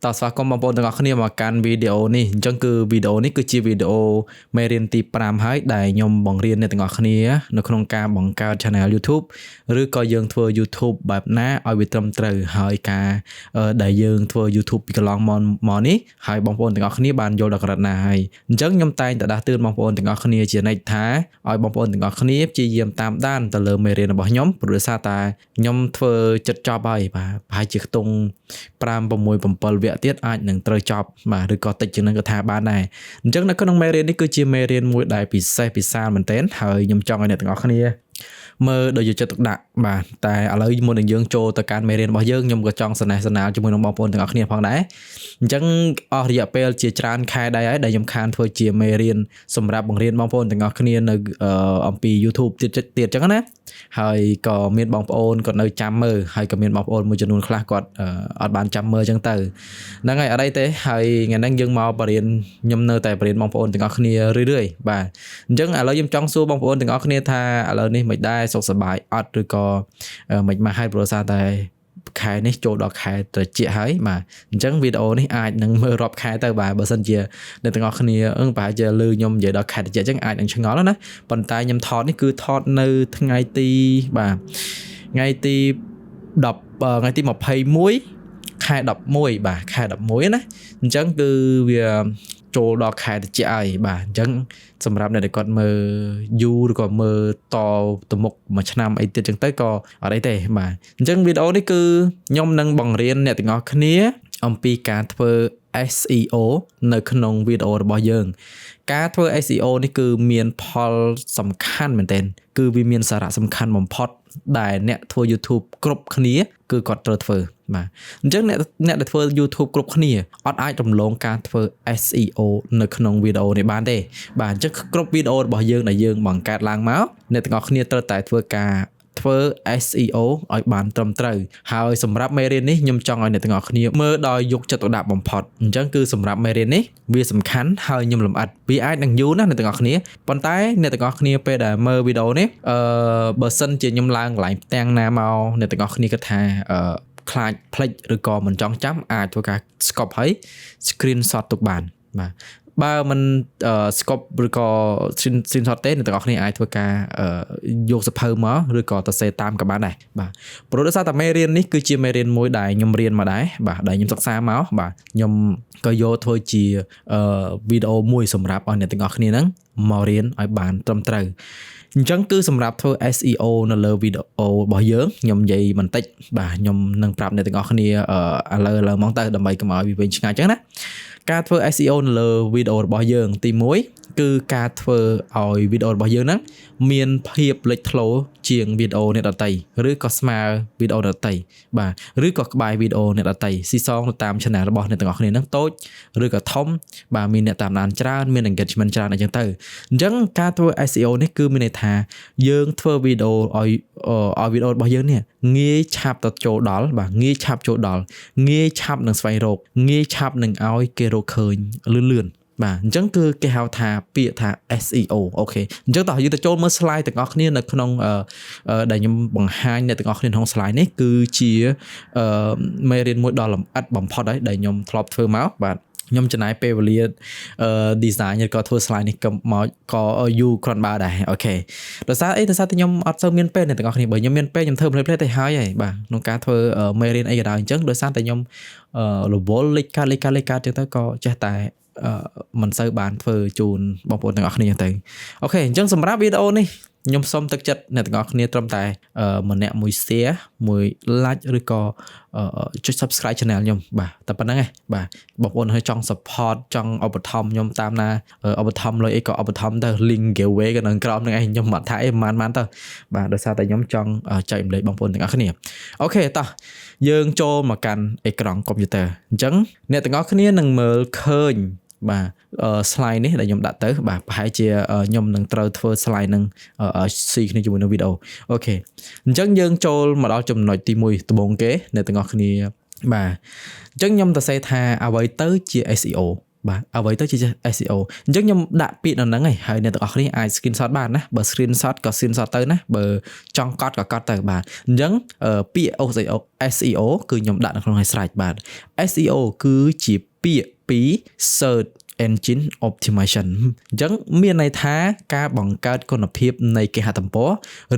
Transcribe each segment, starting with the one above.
តើស្វាគមន៍បងប្អូនទាំងអស់គ្នាមកកាន់វីដេអូនេះអញ្ចឹងគឺវីដេអូនេះគឺជាវីដេអូមេរៀនទី5ហើយដែលខ្ញុំបង្រៀនអ្នកទាំងអស់គ្នានៅក្នុងការបង្កើត Channel YouTube ឬក៏យើងធ្វើ YouTube បែបណាឲ្យវាត្រឹមត្រូវហើយការដែលយើងធ្វើ YouTube ពីកន្លងមកនេះហើយបងប្អូនទាំងអស់គ្នាបានយល់ដល់កម្រិតណាហើយអញ្ចឹងខ្ញុំតែងតែដាស់តឿនបងប្អូនទាំងអស់គ្នាជានិច្ចថាឲ្យបងប្អូនទាំងអស់គ្នាព្យាយាមតាមដានទៅលើមេរៀនរបស់ខ្ញុំព្រោះដោយសារតែខ្ញុំធ្វើចិត្តចប់ហើយបាទប្រហែលជាខ្ទង់5 6 7 វគ្គទៀតអាចនឹងត្រូវចប់បាទឬក៏តិចជាងនឹងក៏ថាបានដែរអញ្ចឹងនៅក្នុងមេរៀននេះគឺជាមេរៀនមួយដែលពិសេសពិសាលមែនទែនហើយខ្ញុំចង់ឲ្យអ្នកទាំងអស់គ្នាមើលដោយយកចិត្តទុកដាក់បាទតែឥឡូវមុននឹងយើងចូលទៅកាន់មេរៀនរបស់យើងខ្ញុំក៏ចង់សនេសនាជាមួយនឹងបងប្អូនទាំងអស់គ្នាផងដែរអញ្ចឹងអស់រយៈពេលជាច្រើនខែដែរហើយដែលខ្ញុំខានធ្វើជាមេរៀនសម្រាប់បង្រៀនបងប្អូនទាំងអស់គ្នានៅអំពី YouTube ទៀតអញ្ចឹងណាហើយក៏មានបងប្អូនគាត់នៅចាំមើលហើយក៏មានបងប្អូនមួយចំនួនខ្លះគាត់អត់បានចាំមើលអញ្ចឹងទៅហ្នឹងហើយអត់អីទេហើយថ្ងៃហ្នឹងយើងមកបរៀនខ្ញុំនៅតែបរៀនបងប្អូនទាំងអស់គ្នារឿយៗបាទអញ្ចឹងឥឡូវខ្ញុំចង់សួរបងប្អូនទាំងអស់គ្នាថាឥឡូវនេះមិនដែរសុខសប្បាយអត់ឬក៏មិនមកហើយព្រោះសារតែខែនេះចូលដល់ខែត្រជាក់ហើយបាទអញ្ចឹងវីដេអូនេះអាចនឹងមើលរាប់ខែទៅបាទបើសិនជាអ្នកទាំងអស់គ្នាប្រហែលជាលឺខ្ញុំនិយាយដល់ខែត្រជាក់អញ្ចឹងអាចនឹងឆ្ងល់ណាប៉ុន្តែខ្ញុំថតនេះគឺថតនៅថ្ងៃទីបាទថ្ងៃទី21ខែ11បាទខែ11ណាអញ្ចឹងគឺវាចូលដល់ខែត្រជាក់ហើយបាទអញ្ចឹងសម្រាប់អ្នកដែលគាត់មើលយូរឬក៏មើលតទៅមុខមួយឆ្នាំអីទៀតអញ្ចឹងទៅក៏អត់អីទេបាទអញ្ចឹងវីដេអូនេះគឺខ្ញុំនឹងបង្រៀនអ្នកទាំងអស់គ្នាអំពីការធ្វើ SEO នៅក្នុងវីដេអូរបស់យើងការធ្វើ SEO នេះគឺមានផលសំខាន់មែនទែនគឺវាមានសារៈសំខាន់បំផុតដែលអ្នកធ្វើ YouTube គ្រប់គ្នាគឺគាត់ត្រូវធ្វើបាទអញ្ចឹងអ្នកដែលធ្វើ YouTube គ្រប់គ្នាអត់អាចរំលងការធ្វើ SEO នៅក្នុងវីដេអូនេះបានទេបាទអញ្ចឹងគ្រប់វីដេអូរបស់យើងដែលយើងបង្កើតឡើងមកអ្នកទាំងអស់គ្នាត្រូវតែធ្វើSEO ឲ្យបានត្រឹមត្រូវហើយសម្រាប់មេរៀននេះខ្ញុំចង់ឲ្យអ្នកទាំងអស់គ្នាមើលដោយយកចិត្តទុកដាក់បំផុតអញ្ចឹងគឺសម្រាប់មេរៀននេះវាសំខាន់ហើយខ្ញុំលម្អិតវាអាចនឹងយូរណាស់អ្នកទាំងអស់គ្នាប៉ុន្តែអ្នកទាំងអស់គ្នាពេលដែលមើលវីដេអូនេះបើសិនជាខ្ញុំឡើងកន្លែងផ្ទាំងណាមកអ្នកទាំងអស់គ្នាគិតថាខ្លាចភ្លេចឬក៏មិនចង់ចាំអាចធ្វើការ scop ហើយ screenshot ទុកបានបាទបើមិនscope ឬក៏ screenshot ទេអ្នកទាំងអស់គ្នាអាចធ្វើការយកសភៅមកឬក៏ទៅសេតាមក៏បានដែរបាទព្រោះដោយសារតែមេរៀននេះគឺជាមេរៀនមួយដែលខ្ញុំរៀនមកដែរបាទដែលខ្ញុំសិក្សាមកបាទខ្ញុំក៏យកធ្វើជាវីដេអូមួយសម្រាប់ឲ្យអ្នកទាំងអស់គ្នាហ្នឹងមករៀនឲ្យបានត្រឹមត្រូវអញ្ចឹងគឺសម្រាប់ធ្វើ SEO នៅលើវីដេអូរបស់យើងខ្ញុំនិយាយបន្តិចបាទខ្ញុំនឹងប្រាប់អ្នកទាំងអស់គ្នាឥឡូវមកទៅដើម្បីកុំឲ្យវាវែងឆ្ងាយអញ្ចឹងណាការធ្វើ SEO នៅលើវីដេអូរបស់យើងទី1គឺការធ្វើឲ្យវីដេអូរបស់យើងហ្នឹងមានភាពលេចធ្លោជាងវីដេអូអ្នកដទៃឬក៏ស្មើវីដេអូអ្នកដទៃបាទឬក៏ក្បែរវីដេអូអ្នកដទៃស៊ីសងទៅតាម channel របស់អ្នកទាំងអស់គ្នាហ្នឹងតូចឬក៏ធំបាទមានអ្នកតាមដានច្រើនមាន engagement ច្រើនអញ្ចឹងទៅអញ្ចឹងការធ្វើ SEO នេះគឺមានន័យថាយើងធ្វើវីដេអូឲ្យវីដេអូរបស់យើងនេះងាយឆាប់ទៅចូលដល់បាទងាយឆាប់ចូលដល់ងាយឆាប់នឹងស្វែងរកងាយឆាប់នឹងឲ្យគេរកឃើញលឿនបាទអញ្ចឹងគឺគេហៅថាពាក្យថា SEO អូខេអញ្ចឹងតោះយើងទៅចូលមើល slide ទាំងអស់គ្នានៅក្នុងដែលខ្ញុំបង្ហាញអ្នកទាំងអស់គ្នាក្នុង slide នេះគឺជាមេរៀនមួយដ៏លម្អិតបំផុតហើយដែលខ្ញុំធ្លាប់ធ្វើមកបាទខ្ញុំចំណាយពេលវេលាdesign ឬក៏ធ្វើ slide នេះមកក៏យូរគ្រាន់បើដែរអូខេដោយសារតែខ្ញុំអត់សូវមានពេលអ្នកទាំងអស់គ្នាបើខ្ញុំមានពេលខ្ញុំធ្វើផ្លេតទៅហើយបាទក្នុងការធ្វើមេរៀនអីក៏ដោយអញ្ចឹងដោយសារតែខ្ញុំរវល់លេខកាត់អញ្ចឹងទៅក៏ចេះតែមិនសូវបានធ្វើជូនបងប្អូនទាំងអស់គ្នាទៅអូខេអញ្ចឹងសម្រាប់វីដេអូនេះខ្ញុំសូមទឹកចិត្តអ្នកទាំងអស់គ្នាត្រឹមតែម្នាក់មួយ share មួយ like ឬក៏ចុច subscribe channel ខ្ញុំបាទតែប៉ុណ្្នឹងឯងបាទបងប្អូនហើយចង់ support ចង់ឧបត្ថម្ភខ្ញុំតាមណាឧបត្ថម្ភលុយអីក៏ឧបត្ថម្ភទៅ link giveaway ក៏នៅក្រោមហ្នឹងឯងខ្ញុំមិនថាអីប៉ុន្មានទៅបាទដោយសារតែខ្ញុំចង់ចែករំលែកបងប្អូនទាំងអស់គ្នាអូខេតោះយើងចូលមកកាន់អេក្រង់កុំព្យូទ័រអញ្ចឹងអ្នកទាំងអស់គ្នានឹងមើលឃើញបាទ slide នេះដែលខ្ញុំដាក់ទៅបាទប្រហែលជាខ្ញុំនឹងត្រូវធ្វើ slide នឹងស៊ីគ្នាជាមួយនឹងវីដេអូអូខេអញ្ចឹងយើងចូលមកដល់ចំណុចទី1ដំបូងគេអ្នកទាំងអស់គ្នាបាទអញ្ចឹងខ្ញុំទៅសេថាអ្វីទៅជា SEO បាទអ្វីទៅជា SEO អញ្ចឹងខ្ញុំដាក់ពាក្យនៅហ្នឹងហើយអ្នកទាំងអស់គ្នាអាច screenshot បានណាបើ screenshot ក៏ screenshot ទៅណាបើចង់កត់ក៏កត់ទៅបាទអញ្ចឹងពាក្យ SEO គឺខ្ញុំដាក់នៅក្នុងឲ្យស្រេចបាទ SEO គឺជាពាក្យពី search engine optimization អញ្ចឹងមានន័យថាការបង្កើតគុណភាពនៃគេហទំព័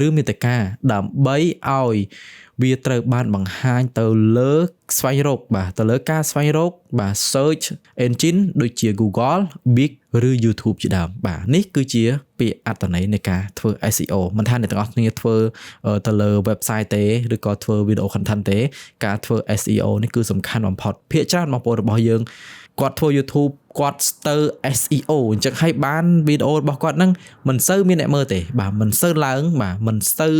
រឬមាតិកាដើម្បីឲ្យវាត្រូវបានបង្ហាញទៅលើស្វែងរកបាទទៅលើការស្វែងរកបាទ search engine ដូចជា Google, Bing ឬ YouTube ជាដើមបាទនេះគឺជាពាក្យអត្ថន័យនៃការធ្វើ SEO មិនថាអ្នកទាំងអស់គ្នាធ្វើទៅលើ website ទេឬក៏ធ្វើ video content ទេការធ្វើ SEO នេះគឺសំខាន់បំផុតភាគច្រើនបងប្អូនរបស់យើងគាត់ធ្វើ YouTube គាត់ស្ទើរ SEO អញ្ចឹងឲ្យបានវីដេអូរបស់គាត់ហ្នឹងមិនសូវមានអ្នកមើលទេបាទមិនសូវឡើងបាទមិនសូវ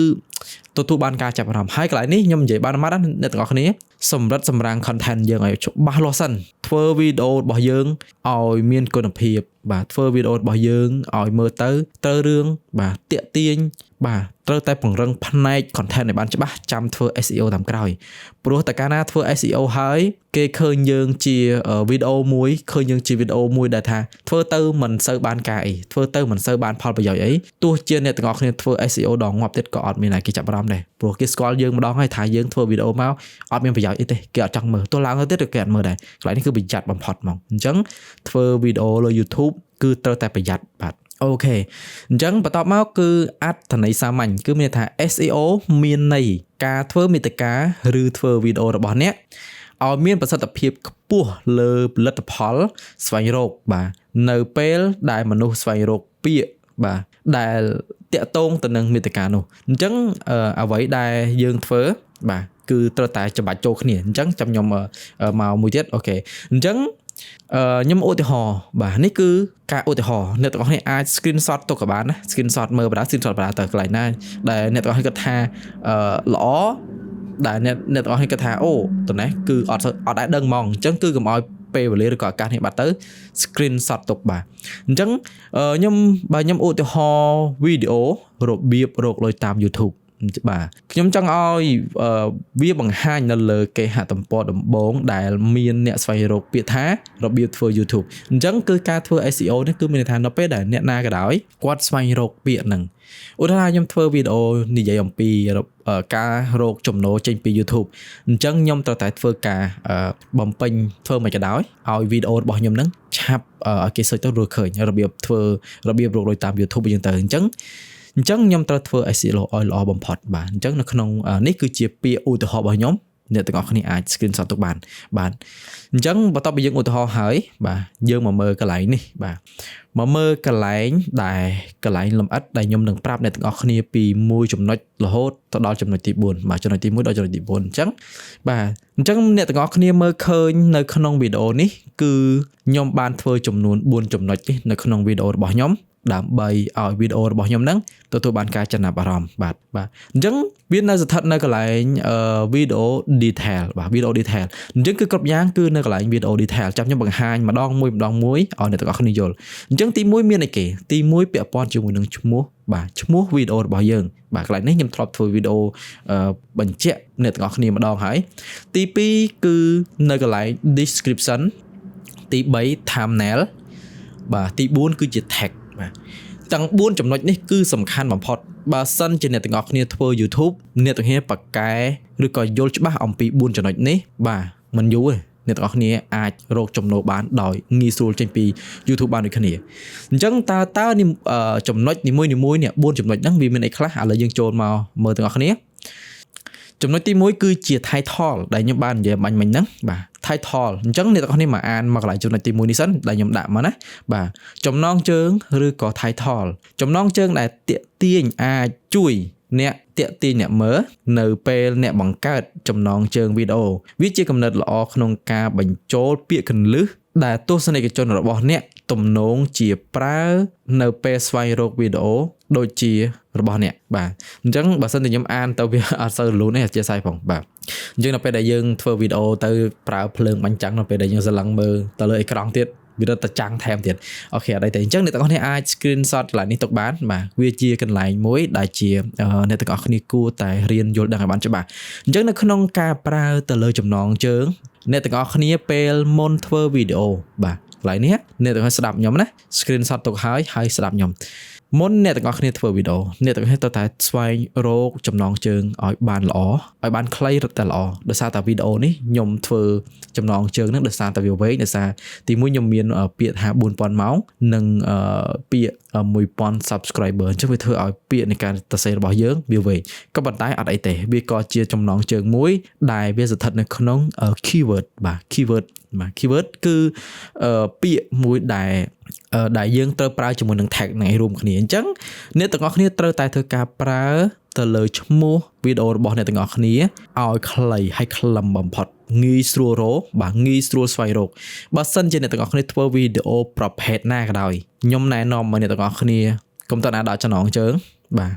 ទទួលបានការចាប់អារម្មណ៍ហើយកន្លែងនេះខ្ញុំនិយាយបានមកដល់អ្នកទាំងអស់គ្នាសម្រិតសម្រាំង content យើងឲ្យច្បាស់លាស់សិនធ្វើវីដេអូរបស់យើងឲ្យមានគុណភាពបាទធ្វើវីដេអូរបស់យើងឲ្យមើលទៅត្រូវរឿងបាទតាក់ទាញបាទត្រូវតែពង្រឹងផ្នែក content ឲ្យបានច្បាស់ចាំធ្វើ SEO តាមក្រោយព្រោះតែកាលណាធ្វើ SEO ហើយគេឃើញយើងជាវីដេអូមួយឃើញយើងជាវីដេអូមួយដែលថាធ្វើទៅមិនសូវបានការអីធ្វើទៅមិនសូវបានផលប្រយោជន៍អីទោះជាអ្នកទាំងអស់គ្នាធ្វើ SEO ដងងាប់ទៀតក៏អត់មានតែគេចាប់អារម្មណ៍ដែរព្រោះគេស្គាល់យើងម្ដងហើយថាយើងធ្វើវីដេអូមកអត់មានប្រយោជន៍អីទេគេអត់ចង់មើលទោះឡើងទៅទៀតគេអត់មើលដែរកន្លែងនេះគឺប្រយ័ត្នបំផុតហ្មងអញ្ចឹងធ្វើវីដេអូលើ YouTube គឺត្រូវតែប្រយ័ត្នបាទអូខេអញ្ចឹងបន្ទាប់មកគឺអត្ថន័យសាមញ្ញគឺមានថា SEO មានន័យការធ្វើមាតិកាឬធ្វើវីដេអូរបស់អ្នកឲ្យមានប្រសិទ្ធភាពខ្ពស់លើផលិតផលស្វែងរកបាទនៅពេលដែលមនុស្សស្វែងរកពាក្យបាទដែលតាក់ទងទៅនឹងមាតិកានោះអញ្ចឹងអ្វីដែលយើងធ្វើបាទគឺត្រូវតែច្បាច់ចូលគ្នាអញ្ចឹងចាំខ្ញុំមកមួយទៀតអូខេអញ្ចឹងខ្ញុំឧទាហរណ៍បាទនេះគឺការឧទាហរណ៍អ្នកទាំងអស់គ្នាអាច screenshot ទុកក៏បានណា screenshot មើលបណ្ដា screenshot បណ្ដាទៅកន្លែងណាដែលអ្នកទាំងអស់គ្នាគិតថាល្អដែលអ្នកទាំងអស់គ្នាគិតថាអូតនេះគឺអត់ដែរដឹងហ្មងអញ្ចឹងគឺកុំឲ្យពេលវេលាឬក៏ឱកាសនេះបាត់ទៅ screenshot ទុកបាទអញ្ចឹងខ្ញុំឧទាហរណ៍វីដេអូរបៀបរកលុយតាម YouTubeបាទខ្ញុំចង់ឲ្យវាបង្ហាញនៅលើគេហទំព័រដំបូងដែលមានអ្នកស្វែងរកពាក្យថារបៀបធ្វើ YouTube អញ្ចឹងគឺការធ្វើ SEO នេះគឺមានន័យថានៅពេលដែលអ្នកណាក៏ដោយគាត់ស្វែងរកពាក្យហ្នឹងឧទាហរណ៍ខ្ញុំធ្វើវីដេអូនិយាយអំពីការរកចំណូលចេញពី YouTube អញ្ចឹងខ្ញុំត្រូវតែធ្វើការបំពេញធ្វើមិនក៏ដោយឲ្យវីដេអូរបស់ខ្ញុំហ្នឹងឆាប់ឲ្យគេ search ទៅរកឃើញរបៀបរកលុយតាម YouTube អញ្ចឹងទៅអញ្ចឹងខ្ញុំត្រូវធ្វើ SEO ឲ្យល្អបំផុតបាទអញ្ចឹងនៅក្នុងនេះគឺជាពាក្យឧទាហរណ៍របស់ខ្ញុំអ្នកទាំងអស់គ្នាអាច screenshot ទុកបានបាទអញ្ចឹងបន្ទាប់ពីយើងឧទាហរណ៍ហើយបាទយើងមកមើលកន្លែងនេះបាទមកមើលកន្លែងលម្អិតដែលខ្ញុំនឹងប្រាប់អ្នកទាំងអស់គ្នាពីមួយចំណុចរហូតទៅដល់ចំណុចទី4បាទចំណុចទី1ដល់ចំណុចទី4អញ្ចឹងបាទអញ្ចឹងអ្នកទាំងអស់គ្នាមើលឃើញនៅក្នុងវីដេអូនេះគឺខ្ញុំបានធ្វើចំនួន4ចំណុចនេះនៅក្នុងវីដេអូរបស់ខ្ញុំដើម្បីឲ្យវីដេអូរបស់ខ្ញុំហ្នឹងទទួលបានការចំណាប់អារម្មណ៍បាទអញ្ចឹងវានៅស្ថិតនៅកន្លែងវីដេអូ detail បាទវីដេអូ detail អញ្ចឹងគឺគ្រប់យ៉ាងគឺនៅកន្លែងវីដេអូ detail ចាំខ្ញុំបង្ហាញម្ដងមួយឲ្យអ្នកទាំងអស់គ្នាយល់អញ្ចឹងទី1មានអីគេទី1ពាក់ព័ន្ធជាមួយនឹងឈ្មោះវីដេអូរបស់យើងបាទកន្លែងនេះខ្ញុំធ្លាប់ធ្វើវីដេអូបញ្ជាក់អ្នកទាំងអស់គ្នាម្ដងហើយទី2គឺនៅកន្លែង description ទី3 thumbnail បាទទី4គឺជា tagបាទទាំង4ចំណុចនេះគឺសំខាន់បំផុតបើសិនជាអ្នកទាំងអស់គ្នាធ្វើ YouTube អ្នកទាំងគ្នាប៉ាកែឬក៏យល់ច្បាស់អំពី4ចំណុចនេះបាទមិនយូរទេអ្នកទាំងអស់គ្នាអាចរកចំណូលបានដោយងាយស្រួលចេញពី YouTube បានដូចគ្នាអញ្ចឹងតើចំណុចនីមួយនេះ4ចំណុចហ្នឹងវាមានអីខ្លះឥឡូវយើងចូលមកមើលទាំងអស់គ្នាចំណុចទី1គឺជា title ដែលខ្ញុំបាននិយាយបាញ់មិញហ្នឹងបាទ title អញ្ចឹងអ្នកទាំងអស់គ្នាមកអានមកកន្លែងចំណុចទី1នេះសិនដែលខ្ញុំដាក់មកណាបាទចំណងជើងឬក៏ title ចំណងជើងដែលទាក់ទាញអាចជួយអ្នកតាក់ទាញអ្នកមើលនៅពេលអ្នកបង្កើតចំណងជើងវីដេអូវាជាគំនិតល្អក្នុងការបញ្ចូលពាក្យគន្លឹះដែលទស្សនិកជនរបស់អ្នកទំនងជាប្រើនៅពេលស្វែងរកវីដេអូដូចជារបស់អ្នកបាទអញ្ចឹងបើសិនតែខ្ញុំអានទៅវាអត់សូវលូនទេអធិស្ឋានផងបាទអញ្ចឹងនៅពេលដែលយើងធ្វើវីដេអូទៅប្រើភ្លើងបាញ់ចាំងនៅពេលដែលយើងស្រឡឹងមើលទៅលើអេក្រង់ទៀតវារត់តែចាំងថែមទៀតអូខេអត់អីទេអញ្ចឹងអ្នកទាំងអស់គ្នាអាច screenshot កន្លែងនេះទុកបានបាទវាជាកន្លែងមួយដែលជាអ្នកទាំងអស់គ្នាគួរតែរៀនយល់ដឹងឲ្យបានច្បាស់អញ្ចឹងនៅក្នុងការប្រើទៅលើចំណងជើងអ្នកទាំងអស់គ្នាពេលមុនធ្វើវីដេអូបាទ កន្លែងនេះអ្នកទាំងអស់ស្ដាប់ខ្ញុំណា screenshot ទុកហើយស្ដាប់ខ្ញុំមុនអ្នកទាំងអស់គ្នាធ្វើវីដេអូអ្នកទាំងអស់ត្រូវតែស្វែងរកចំណងជើងឲ្យបានល្អឲ្យបានខ្លីរឹតតែល្អដោយសារតែវីដេអូនេះខ្ញុំធ្វើចំណងជើងហ្នឹងដោយសារតែវាវែងដោយសារទីមួយខ្ញុំមានពាក្យថា 4000 ម៉ោងនិងពាក្យ 1000 subscriber អញ្ចឹងវាធ្វើឲ្យពាក្យនៃការសរសេររបស់យើងវាវែងក៏ប៉ុន្តែអត់អីទេវាក៏ជាចំណងជើងមួយដែលវាស្ថិតនៅក្នុង keyword បាទ keyword គឺពាក្យមួយដែលយើងត្រូវប្រើជាមួយនឹង tag ហ្នឹងឯងរួមគ្នាអញ្ចឹងអ្នកទាំងអស់គ្នាត្រូវតែធ្វើការប្រើទៅលើឈ្មោះវីដេអូរបស់អ្នកទាំងអស់គ្នាឲ្យខ្លីហើយខ្លឹមបំផុតងាយស្រួលរកបាទងាយស្រួលស្វែងរកបើសិនជាអ្នកទាំងអស់គ្នាធ្វើវីដេអូប្រភេទណាក៏ដោយខ្ញុំណែនាំឲ្យអ្នកទាំងអស់គ្នាកុំតើដាក់ចំណងជើងបាទ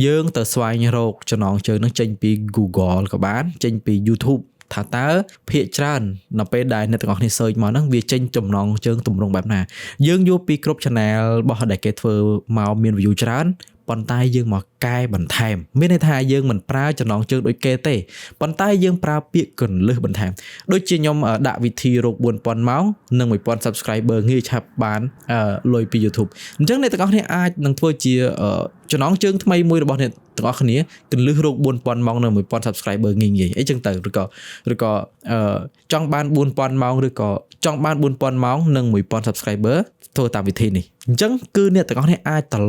យើងទៅស្វែងរកចំណងជើងនឹងចេញពី Google ក៏បានចេញពី YouTube ថាតើភាគច្រើននៅពេលដែលអ្នកទាំងអស់គ្នា search មកហ្នឹងវាចេញចំណងជើងទម្រង់បែបណាយើងយកពីគ្រប់ channel របស់ដែលគេធ្វើមកមាន view ច្រើនប៉ុន្តែយើងមកកែបន្ថែមមានន័យថាយើងមិនប្រើចំណងជើងដូចគេទេប៉ុន្តែយើងប្រើពាក្យកន្លឹះបន្ថែមដូចជាខ្ញុំដាក់វិធីរក 4000 ម៉ោងនិង 1000 subscriber ងាយឆាប់បានលុយពី YouTube អញ្ចឹងអ្នកទាំងអស់គ្នាអាចនឹងធ្វើជាចំណងជើងថ្មីមួយរបស់អ្នកទាំងអស់គ្នាកន្លឹះរក 4000 ម៉ោងនិង 1000 subscriber ងាយអីចឹងទៅឬក៏ចង់បាន 4000 ម៉ោងឬក៏ចង់បាន 4000 ម៉ោងនិង 1000 subscriber ធ្វើតាមវិធីនេះអញ្ចឹងគឺអ្នកទាំងអស់គ្នាអាចត្រ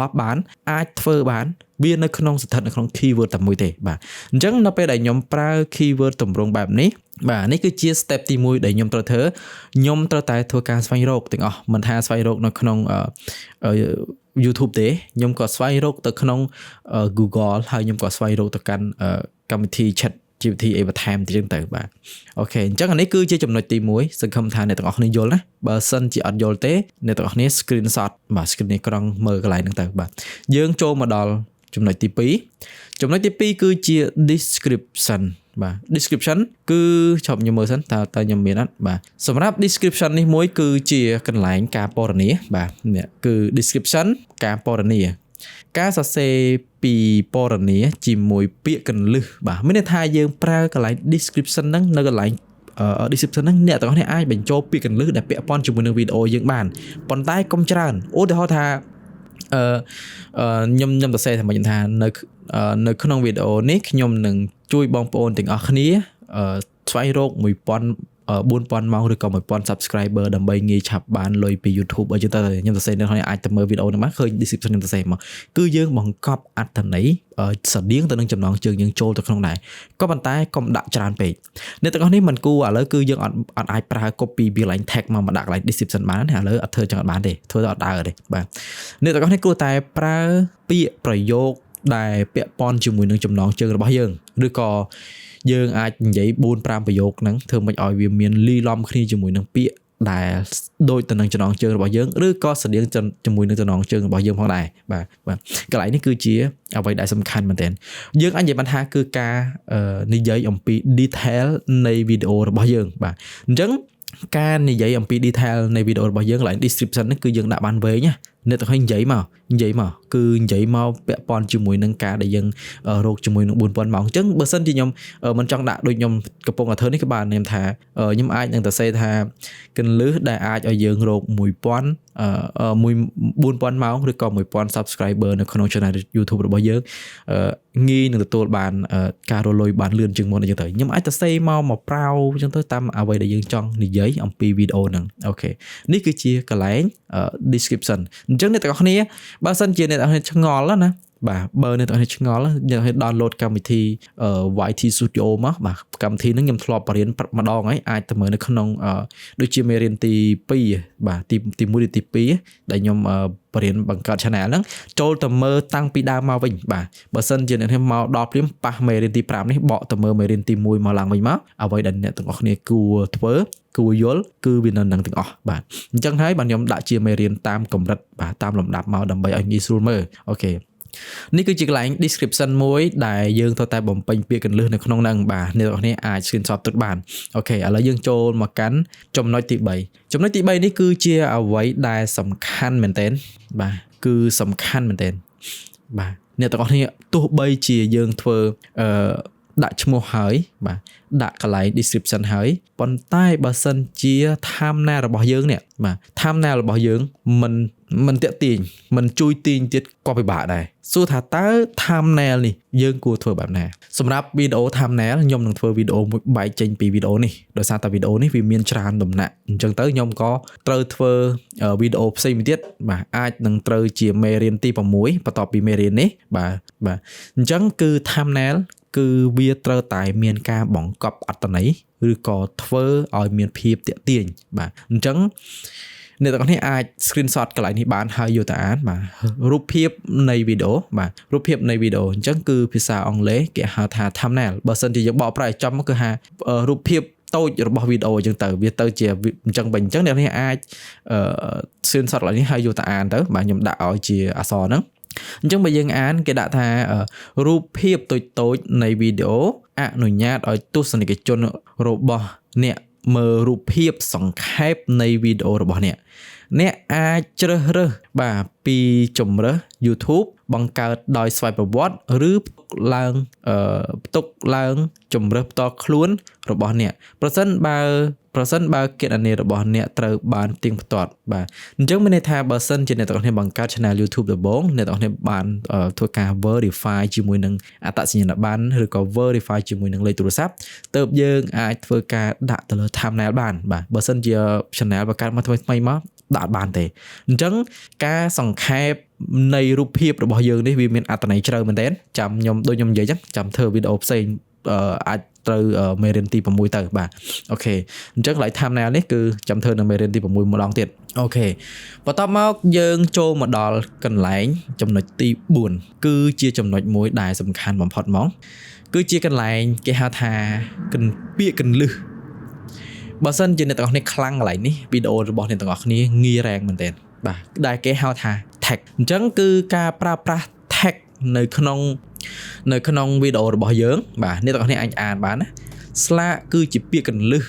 ឡប់បានអាចធ្វើបានវានៅក្នុងស្ថិតនៅក្នុង keyword តែមួយទេបាទអញ្ចឹងនៅពេលដែលខ្ញុំប្រើ keyword ទម្រង់បែបនេះបាទនេះគឺជា step ទី1ដែលខ្ញុំត្រូវធ្វើខ្ញុំត្រូវតែធ្វើការស្វែងរកទាំងអស់មិនថាស្វែងរកនៅក្នុងYouTube ទេខ្ញុំក៏ស្វែងរកទៅក្នុង Google ហើយខ្ញុំក៏ស្វែងរកទៅកាន់កម្មវិធី Chat GPT អីបន្ថែមទៀតទៅបាទអូខេអញ្ចឹងអានេះគឺជាចំណុចទី1សង្ឃឹមថាអ្នកទាំងអស់គ្នាយល់ណាបើសិនជាអត់យល់ទេអ្នកទាំងអស់គ្នា screenshot បាទ screen នេះក្រង់មើលកន្លែងហ្នឹងទៅបាទយើងចូលមកដល់ចំណុចទី2ចំណុចទី2គឺជា description បាទ description គឺជប់ខ្ញុំមើលសិនតើខ្ញុំមានអត់បាទសម្រាប់ description នេះមួយគឺជាកន្លែងការពណ៌នាបាទនេះគឺ description ការពណ៌នាការសរសេរពីពណ៌នាជាមួយពាក្យកន្លឹះបាទមានន័យថាយើងប្រើកន្លែង description ហ្នឹងនៅកន្លែងdescription ហ្នឹងអ្នកទាំងអស់គ្នាអាចបញ្ចូលពាក្យកន្លឹះដែលពាក់ព័ន្ធជាមួយនឹងវីដេអូយើងបានប៉ុន្តែកុំច្រើនឧទាហរណ៍ថាខ្ញុំសរសេរថាមិនថានៅក្នុងវីដេអូនេះខ្ញុំនឹងជួយបងប្អូនទាំងអស់គ្នាស្វែងរក 4000 ម៉ោងឬក៏ 1000 subscriber ដើម្បីងាយឆាប់បានលុយពី YouTube អញ្ចឹងទៅខ្ញុំសរសេរនៅហើយអាចទៅមើលវីដេអូនេះមកឃើញ description ខ្ញុំសរសេរមកគឺយើងបង្កប់អត្ថន័យស្តៀងទៅនឹងចំណងជើងយើងចូលទៅក្នុងដែរក៏ប៉ុន្តែកុំដាក់ច្រើនពេកអ្នកទាំងអស់នេះមិនគួរឥឡូវគឺយើងអត់អាចប្រើ copy ពី line tag មកដាក់កន្លែង description បានទេឥឡូវអត់ធ្វើចឹងអត់បានទេធ្វើទៅអត់ដើរទេបាទអ្នកទាំងអស់នេះគួរតែប្រើពាក្យប្រយោគដែលពាក់ព័ន្ធជាមួយនឹងចំណងជើងរបស់យើងឬក៏យើងអាចនិយាយ 4-5 ប្រយោគហ្នឹងធ្វើមិនឲ្យវាមានលីឡំគ្នាជាមួយនឹងពាក្យដែលដូចទៅនឹងចំណងជើងរបស់យើងឬក៏ស្តៀងជាមួយនឹងចំណងជើងរបស់យើងផងដែរបាទកន្លែងនេះគឺជាអ្វីដែលសំខាន់មែនទែនយើងអាចនិយាយបានថាគឺការនិយាយអំពី detail នៃវីដេអូរបស់យើងបាទអញ្ចឹងការនិយាយអំពី detail នៃវីដេអូរបស់យើងកន្លែង description នេះគឺយើងដាក់បានវែងណាអ្នកទាំងឲ្យនិយាយមកគឺនិយាយមកពាក់ព័ន្ធជាមួយនឹងការដែលយើងរកជាមួយនឹង 4000 ម៉ោងអញ្ចឹងបើសិនជាខ្ញុំមិនចង់ដាក់ដូចខ្ញុំកំពុងតែធ្វើនេះក៏បានខ្ញុំថាខ្ញុំអាចនឹងទៅសេថាកន្លឹះដែលអាចឲ្យយើងរក 4000 ម៉ោងឬក៏ 1000 subscriber នៅក្នុង channel YouTube របស់យើងងាយនឹងទទួលបានការរលុយបានលឿនជាងមុនអញ្ចឹងទៅខ្ញុំអាចទៅសេមកប្រៅអញ្ចឹងទៅតាមអ្វីដែលយើងចង់និយាយអំពីវីដេអូហ្នឹងអូខេនេះគឺជាកន្លែង description អញ្ចឹងអ្នកទាំងអស់គ្នាបើសិនជាអ្នកទាំងអស់គ្នាឆ្ងល់ណាបាទបើអ្នកទាំងអស់គ្នាឆ្ងល់យើងឲ្យ download កម្មវិធី YT Studio មកបាទកម្មវិធីហ្នឹងខ្ញុំធ្លាប់បរៀនម្ដងហើយអាចទៅមើលនៅក្នុងដូចជាមេរៀនទី2បាទទី1ឬទី2ដែលខ្ញុំបរៀនបង្កើត channel ហ្នឹងចូលទៅមើលតាំងពីដើមមកវិញបាទបើសិនជាអ្នកមកដល់ព្រាមប៉ះមេរៀនទី5នេះបកទៅមើលមេរៀនទី1មកឡើងវិញមកអ្វីដែលអ្នកទាំងអស់គ្នាគួរធ្វើគួរយល់គឺវានៅនឹងទាំងអស់បាទអញ្ចឹងហើយបាទខ្ញុំដាក់ជាមេរៀនតាមកម្រិតបាទតាមលំដាប់មកដើម្បីឲ្យងាយស្រួលមើលអូខេនេះគឺជាកន្លែង description មួយដែលយើងត្រូវតែបំពេញពាក្យកន្លឹះនៅក្នុងហ្នឹងបាទអ្នកទាំងអស់គ្នាអាច screenshot ទុកបានអូខេឥឡូវយើងចូលមកកាន់ចំណុចទី3ចំណុចទី3នេះគឺជាអ្វីដែលសំខាន់មែនទែនបាទគឺសំខាន់មែនទែនបាទអ្នកទាំងអស់គ្នាទោះបីជាយើងធ្វើ ដាក់ឈ្មោះហើយបាទដាក់កន្លែង description ហើយប៉ុន្តែបើសិនជា thumbnail របស់យើងនេះបាទ thumbnail របស់យើងមិនតាក់ទាញមិនជួយទាញទៀតក៏ពិបាកដែរសួរថាតើ thumbnail នេះយើងគួរធ្វើបែបណាសម្រាប់វីដេអូ thumbnail ខ្ញុំនឹងធ្វើវីដេអូមួយបែកចេញពីវីដេអូនេះដោយសារតែវីដេអូនេះវាមានច្រើនដំណាក់អញ្ចឹងទៅខ្ញុំក៏ត្រូវធ្វើវីដេអូផ្សេងមួយទៀតបាទអាចនឹងត្រូវជាមេរៀនទី6បន្ទាប់ពីមេរៀននេះបាទអញ្ចឹងគឺ thumbnail គឺវាត្រូវតែមានការបង្កប់អត្ថន័យឬក៏ធ្វើឲ្យមានភាពតាក់ទាញបាទអញ្ចឹងអ្នកទាំងអស់គ្នាអាច screenshot កន្លែងនេះបានហើយយកទៅអានបាទរូបភាពនៃវីដេអូបាទរូបភាពនៃវីដេអូអញ្ចឹងគឺភាសាអង់គ្លេសគេហៅថា thumbnail បើសិនជាយើងបកប្រែចំមកគឺថារូបភាពតូចរបស់វីដេអូអញ្ចឹងទៅវាទៅជាអញ្ចឹងវិញអញ្ចឹងអ្នកនេះអាចscreenshot កន្លែងនេះហើយយកទៅអានទៅបាទខ្ញុំដាក់ឲ្យជាអក្សរហ្នឹងអញ្ចឹងបើយើងអានគេដាក់ថារូបភាពតូចនៃវីដេអូអនុញ្ញាតឲ្យទស្សនិកជនរបស់អ្នកមើលរូបភាពសង្ខេបនៃវីដេអូរបស់អ្នកអាចជ្រើសរើសបាទពីជម្រើស YouTube បង្កើតដោយស្វ័យប្រវត្តិឬផ្ទុកឡើងជម្រើសផ្ទាល់ខ្លួនរបស់អ្នកប្រសិនបើគណនីរបស់អ្នកត្រូវបានទៀងផ្ទាត់បាទអញ្ចឹងមានន័យថាបើសិនជាអ្នកទាំងអស់គ្នាបង្កើត Channel YouTube ដំបូងអ្នកទាំងអស់គ្នាបានធ្វើការ verify ជាមួយនឹងអត្តសញ្ញាណប័ណ្ណឬក៏ verify ជាមួយនឹងលេខទូរស័ព្ទទើបយើងអាចធ្វើការដាក់ទៅលើ thumbnail បានបាទបើសិនជា Channel បង្កើតមកថ្មីមកដាក់បានទេអញ្ចឹងការសង្ខេបនៃរូបភាពរបស់យើងនេះវាមានអត្ថន័យជ្រៅមែនទែនចាំខ្ញុំដូចខ្ញុំនិយាយចឹងចាំធ្វើវីដេអូផ្សេងអាចត្រូវមេរៀនទី6ទៅបាទអូខេអញ្ចឹងកន្លែង thumbnail នេះគឺចាំធ្វើនៅមេរៀនទី6ម្ដងទៀតអូខេបន្ទាប់មកយើងចូលមកដល់កន្លែងចំណុចទី4គឺជាចំណុចមួយដែលសំខាន់បំផុតហ្មងគឺជាកន្លែងគេហៅថាពាក្យកន្លឹះបើសិនជាអ្នកទាំងអស់គ្នាខ្លាំងកន្លែងនេះវីដេអូរបស់អ្នកទាំងអស់គ្នាងាយរែងមែនទែនបាទដែលគេហៅថា tag អញ្ចឹងគឺការប្រើប្រាស់ tag នៅក្នុងវីដេអូរបស់យើងបាទអ្នកទាំងអស់គ្នាអាចអានបានណាស្លាកគឺជាពាក្យកន្លឹះ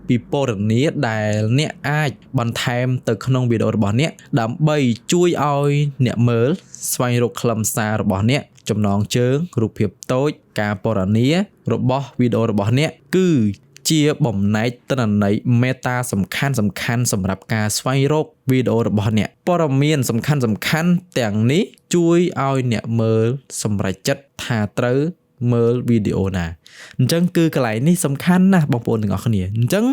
ពីពណ៌នាដែលអ្នកអាចបន្ថែមទៅក្នុងវីដេអូរបស់អ្នកដើម្បីជួយឲ្យអ្នកមើលស្វែងរកខ្លឹមសាររបស់អ្នកចំណងជើងរូបភាពតូចការពណ៌នារបស់វីដេអូរបស់អ្នកគឺជាបំណែកទិន្នន័យ meta សំខាន់សម្រាប់ការស្វែងរកវីដេអូរបស់អ្នកព័ត៌មានសំខាន់ទាំងនេះជួយឲ្យអ្នកមើលសម្រេចចិត្តថាត្រូវមើលវីដេអូណាអញ្ចឹងគឺកន្លែងនេះសំខាន់ណាស់បងប្អូនទាំងអស់គ្នាអញ្ចឹង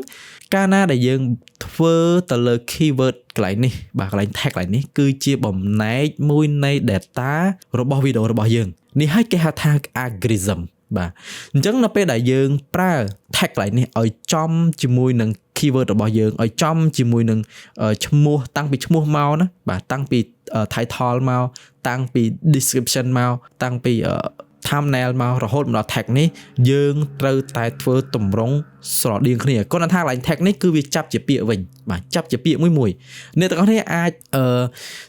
កាលណាដែលយើងធ្វើទៅលើ keyword កន្លែងនេះបាទកន្លែង tag កន្លែងនេះគឺជាបំណែកមួយនៃ data របស់វីដេអូរបស់យើងនេះហើយគេហៅថា algorithm បាទអញ្ចឹងនៅពេលដែលយើងប្រើ tag កន្លែងនេះឲ្យចំជាមួយនឹង keyword របស់យើងឲ្យចំជាមួយនឹងឈ្មោះតាំងពីឈ្មោះមកណាបាទតាំងពី title មកតាំងពី description មកតាំងពីthumbnail មករហូតមកដល់ tag នេះយើងត្រូវតែធ្វើតម្រង់ស្រដៀងគ្នាគាត់ថាកន្លែង tag នេះគឺវាចាប់ជាពាក្យវិញបាទចាប់ជាពាក្យមួយអ្នកទាំងអស់គ្នាអាច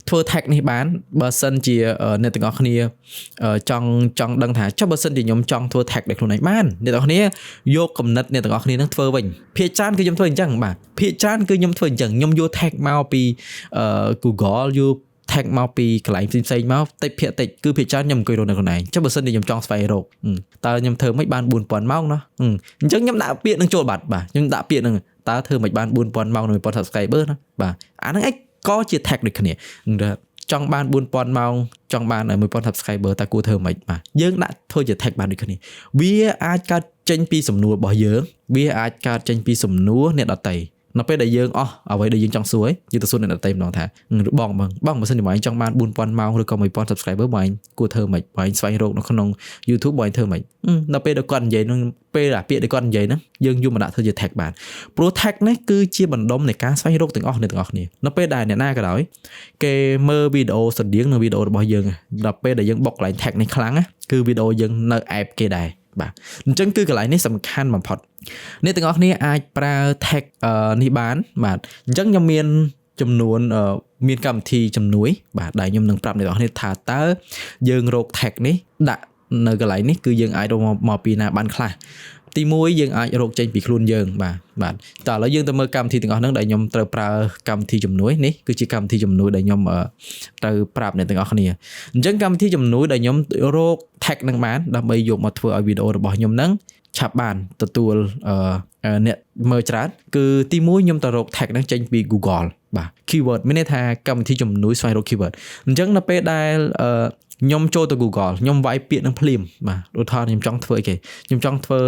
ធ្វើ tag នេះបានបើសិនជាអ្នកទាំងអស់គ្នាចង់ដឹងថាចុះបើសិនជាខ្ញុំចង់ធ្វើ tag ដោយខ្លួនឯងបានអ្នកទាំងអស់គ្នាយកគំនិតអ្នកទាំងអស់គ្នានឹងធ្វើវិញភាគច្រើនគឺខ្ញុំធ្វើអញ្ចឹងបាទភាគច្រើនគឺខ្ញុំធ្វើអញ្ចឹងខ្ញុំយក tag មកពី Google យក tag មកពីកន្លែងផ្សេងមកតិចភាគតិចគឺភាគច្រើនខ្ញុំអង្គុយរកនៅខ្លួនឯងចុះបើសិនជាខ្ញុំចង់ស្វែងរកតើខ្ញុំធ្វើមិនបាន 4000 ម៉ោងណោះអញ្ចឹងខ្ញុំដាក់ពាក្យនឹងចូលបាត់បាទខ្ញុំដាក់ពាក្យនឹងតើធ្វើមិនបាន 4000 ម៉ោងនឹង 1000 subscriber ណាបាទអាហ្នឹងឯងក៏ជា tag ដូចគ្នាចង់បាន 4000 ម៉ោងចង់បាន 1000 subscriber តើគួរធ្វើមិនបាទយើងដាក់ធ្វើជា tag បានដូចគ្នាវាអាចកើតចេញពីសំណួររបស់យើងវាអាចកើតចេញពីសំណួរអ្នកដទៃនៅពេលដែលយើងអស់អ្វីដែលយើងចង់សួរយើងទៅសួរអ្នកដទៃម្ដងថាបងបើសិនជាបងឯងចង់បាន 4000 ម៉ោងឬក៏ 1000 subscriber បងឯងគួរធ្វើមិនបងឯងស្វែងរកនៅក្នុង YouTube បងឯងធ្វើមិនដល់ពេលដែលគាត់និយាយនឹងពេលពាក្យដែលគាត់និយាយហ្នឹងយើងយកមកដាក់ធ្វើជា tag បានព្រោះ tag នេះគឺជាបណ្ដុំនៃការស្វែងរកទាំងអស់អ្នកទាំងអស់គ្នានៅពេលដែលអ្នកណាក៏ដោយគេមើលវីដេអូស្តៀងនឹងវីដេអូរបស់យើងដល់ពេលដែលយើងបុកកន្លែង tag នេះខ្លាំងគឺវីដេអូយើងនៅអែបគេដែរបាទអញ្ចឹងគឺកន្លែងនេះសំខាន់បំផុតអ្នកទាំងអស់គ្នាអាចប្រើ tag នេះបានបាទអញ្ចឹងខ្ញុំមានចំនួនមានកម្មវិធីជំនួយបាទដែលខ្ញុំនឹងប្រាប់អ្នកទាំងអស់គ្នាថាតើយើងរក tag នេះដាក់នៅកន្លែងនេះគឺយើងអាចរកមកពីណាបានខ្លះ ទី1យើងអាចរកចេញពីខ្លួនយើងបាទតើឥឡូវយើងទៅមើលកម្មវិធីទាំងអស់ហ្នឹងដែលខ្ញុំត្រូវប្រើកម្មវិធីជំនួយនេះគឺជាកម្មវិធីជំនួយដែលខ្ញុំត្រូវប្រាប់អ្នកទាំងអស់គ្នាអញ្ចឹងកម្មវិធីជំនួយដែលខ្ញុំរក tag ហ្នឹងបានដើម្បីយកមកធ្វើឲ្យវីដេអូរបស់ខ្ញុំហ្នឹងឆាប់បានទទួលអ្នកមើលច្រើនគឺទី1ខ្ញុំទៅរក tag ហ្នឹងចេញពី Google បាទ keyword មានន័យថាកម្មវិធីជំនួយស្វែងរក keyword អញ្ចឹងនៅពេលដែលខ្ញុំចូលទៅ Google ខ្ញុំវាយពាក្យនឹងភ្លាមបាទឧទាហរណ៍ខ្ញុំចង់ធ្វើអីគេខ្ញុំចង់ធ្វើ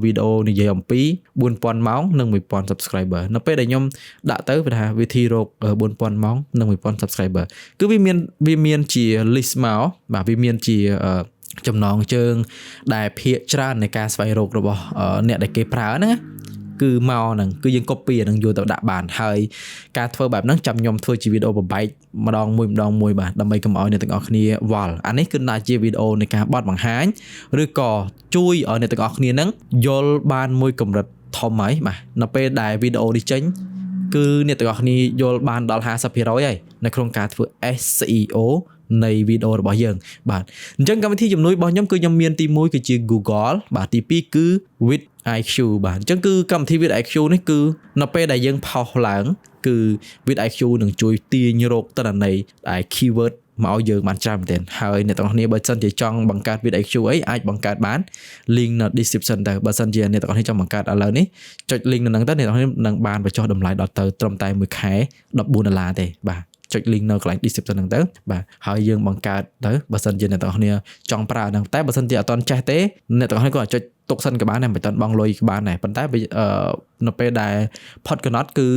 វីដេអូនិយាយអំពី 4000 ម៉ោងនិង 1000 subscriber នៅពេលដែលខ្ញុំដាក់ទៅវាថាវិធីរក 4000 ម៉ោងនិង 1000 subscriber គឺវាមានជា list មកបាទវាមានជាចំណងជើងដែលភាគច្រើននៃការស្វែងរករបស់អ្នកដែលគេប្រើហ្នឹងគឺមកហ្នឹងគឺយើង copy ហ្នឹងយកទៅដាក់បានហើយការធ្វើបែបហ្នឹងចាំខ្ញុំធ្វើជាវីដេអូបបែកម្ដងមួយបាទដើម្បីកុំឲ្យអ្នកទាំងអស់គ្នាវល់អានេះគឺដាក់ជាវីដេអូនៃការបត់បង្ហាញឬក៏ជួយឲ្យអ្នកទាំងអស់គ្នាហ្នឹងយល់បានមួយកម្រិតធំហើយបាទនៅពេលដែលវីដេអូនេះចេញគឺអ្នកទាំងអស់គ្នាយល់បានដល់ 50% ហើយនៅក្នុងការធ្វើ SEO នៃវីដេអូរបស់យើងបាទអញ្ចឹងកម្មវិធីជំនួយរបស់ខ្ញុំគឺខ្ញុំមានទី1គឺជា Google បាទទី2គឺ vidIQ បាទអញ្ចឹងគឺកម្មវិធី vidIQ នេះគឺនៅពេលដែលយើងផុសឡើងគឺ vidIQ នឹងជួយទាញរកទិន្នន័យដែល keyword មកឲ្យយើងបានច្រើនមែនទែនហើយអ្នកទាំងអស់គ្នាបើសិនជាចង់បង្កើត vidIQ អីអាចបង្កើតបាន link នៅ description ទៅបើសិនជាអ្នកទាំងអស់គ្នាចង់បង្កើតឥឡូវនេះចុច link នៅហ្នឹងទៅអ្នកទាំងអស់គ្នានឹងបានបញ្ចុះតម្លៃដល់ទៅត្រឹមតែ1ខែ$14ទេបាទចុច link នៅកន្លែង description ហ្នឹងទៅបាទហើយយើងបង្កើតទៅបើសិនជាអ្នកទាំងអស់គ្នាចង់ប្រើហ្នឹងតែបើសិនជាអត់ទាន់ចេះទេអ្នកទាំងអស់គ្នាក៏ចុចទុកសិនក៏បានដែរមិនតាន់បង់លុយក៏បានដែរប៉ុន្តែនៅពេលដែលផុតកំណត់គឺ